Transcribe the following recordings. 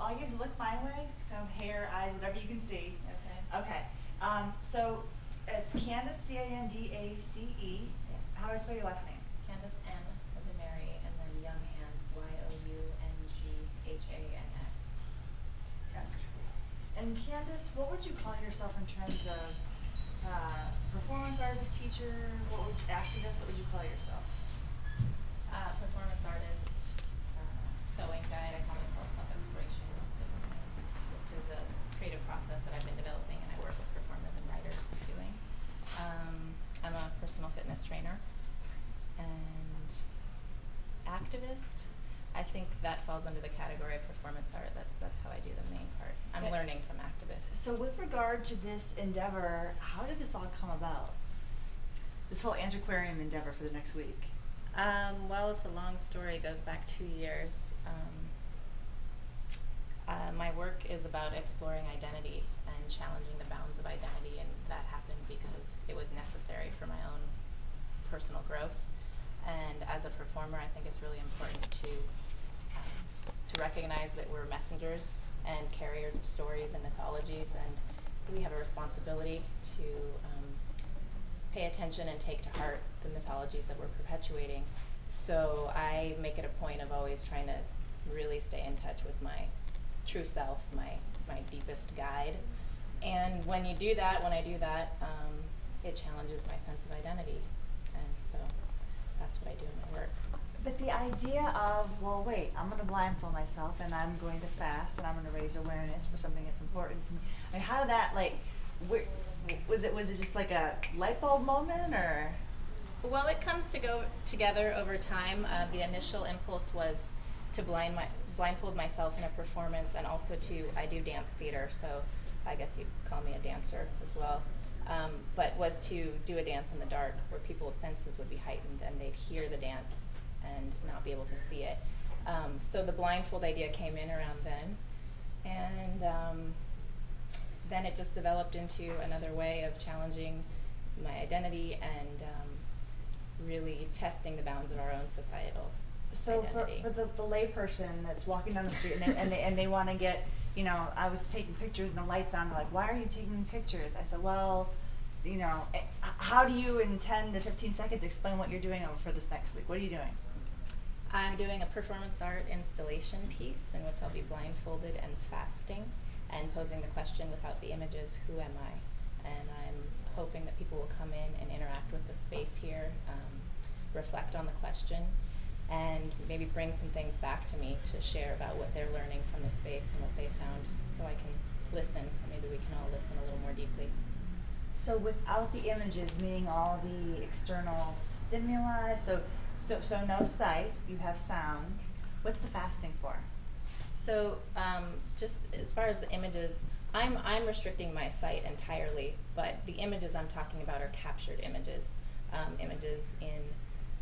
all you have to look my way, kind of hair, eyes, whatever you can see. Okay. Okay. So it's Candace, C-A-N-D-A-C-E. Yes. How do I spell your last name? Candace M as in Mary, and then Younghans, Y-O-U-N-G-H-A-N-S. Okay. And Candace, what would you call yourself in terms of performance artist, teacher, activist? What would you call yourself? Performance artist, sewing guide. I call myself self-exploration businessman, which is a creative process that I've been developing and I work with performers and writers doing. I'm a personal fitness trainer and activist. I think that falls under the category of performance art. That's how I do the main part. I'm learning from activists. So with regard to this endeavor, how did this all come about? This whole Antiquarium endeavor for the next week? Well, it's a long story. It goes back 2 years. My work is about exploring identity and challenging the bounds of identity, and that happened because it was necessary for my own personal growth. And as a performer, I think it's really important to recognize that we're messengers and carriers of stories and mythologies, and we have a responsibility to pay attention and take to heart the mythologies that we're perpetuating. So I make it a point of always trying to really stay in touch with my true self, my deepest guide. And when I do that, it challenges my sense of identity. And so that's what I do in my work. But the idea of, well, wait, I'm going to blindfold myself and I'm going to fast and I'm going to raise awareness for something that's important to me. I mean, how did that, was it just like a light bulb moment, or? Well, it comes to go together over time. The initial impulse was to blindfold myself in a performance, and also I do dance theater, so I guess you'd call me a dancer as well. But was to do a dance in the dark where people's senses would be heightened and they'd hear the dance and not be able to see it. So the blindfold idea came in around then, and then it just developed into another way of challenging my identity and really testing the bounds of our own societal identity. For the layperson that's walking down the street and they want to get, I was taking pictures and the lights on, they're like, why are you taking pictures? I said, well, how do you in 10 to 15 seconds explain what you're doing over for this next week? What are you doing? I'm doing a performance art installation piece in which I'll be blindfolded and fasting and posing the question without the images, who am I? And I'm hoping that people will come in and interact with the space here, reflect on the question, and maybe bring some things back to me to share about what they're learning from the space and what they found, so I can listen, and maybe we can all listen a little more deeply. So without the images, meaning all the external stimuli, so no sight, you have sound. What's the fasting for? So just as far as the images, I'm restricting my sight entirely, but the images I'm talking about are captured images, images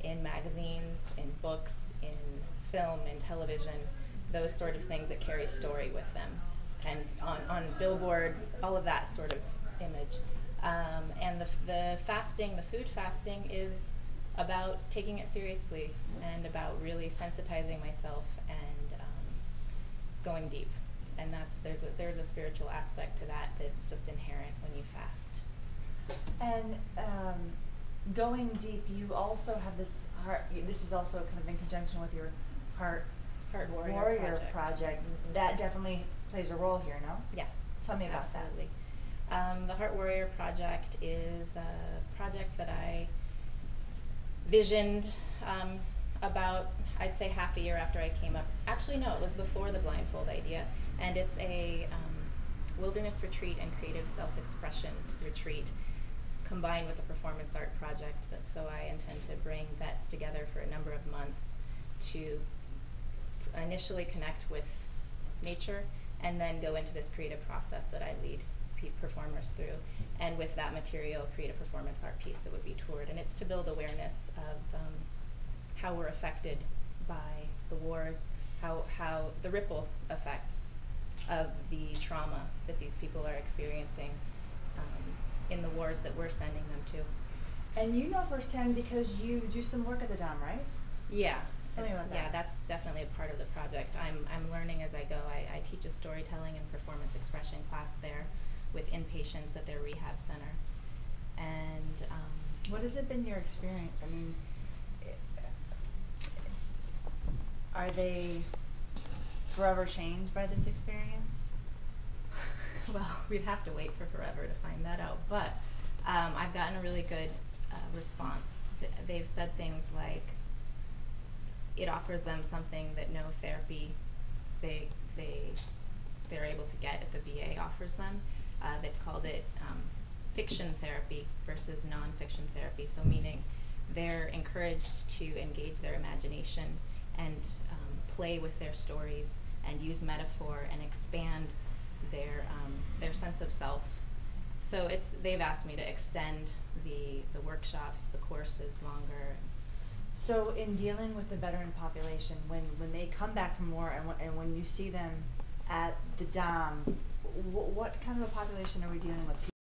in magazines, in books, in film, in television, those sort of things that carry story with them, and on billboards, all of that sort of image. And the fasting, the food fasting, is about taking it seriously and about really sensitizing myself and going deep. And there's a spiritual aspect to that that's just inherent when you fast. And going deep, you also have this heart. This is also kind of in conjunction with your Heart Warrior project. That definitely plays a role here, no? Yeah. Tell me about absolutely. The Heart Warrior project is a project that I visioned about, I'd say, half a year after I came up. Actually, no, it was before the blindfold idea. And it's a wilderness retreat and creative self-expression retreat combined with a performance art project. So I intend to bring vets together for a number of months to initially connect with nature and then go into this creative process that I lead performers through, and with that material create a performance art piece that would be toured. And it's to build awareness of how we're affected by the wars, how the ripple effects of the trauma that these people are experiencing in the wars that we're sending them to. And you know firsthand because you do some work at the Dom, right? Yeah. Tell me about that. Yeah, that's definitely a part of the project. I'm learning as I go. I teach a storytelling and performance expression class there with inpatients at their rehab center. And what has it been your experience? I mean, are they forever changed by this experience? Well, we'd have to wait for forever to find that out, but I've gotten a really good response. They've said things like it offers them something that no therapy they're able to get at the VA offers them. They've called it fiction therapy versus non-fiction therapy, so meaning they're encouraged to engage their imagination and play with their stories and use metaphor and expand their sense of self. So they've asked me to extend the workshops, the courses longer. So in dealing with the veteran population, when they come back from war and when you see them at the dom, what kind of a population are we dealing with?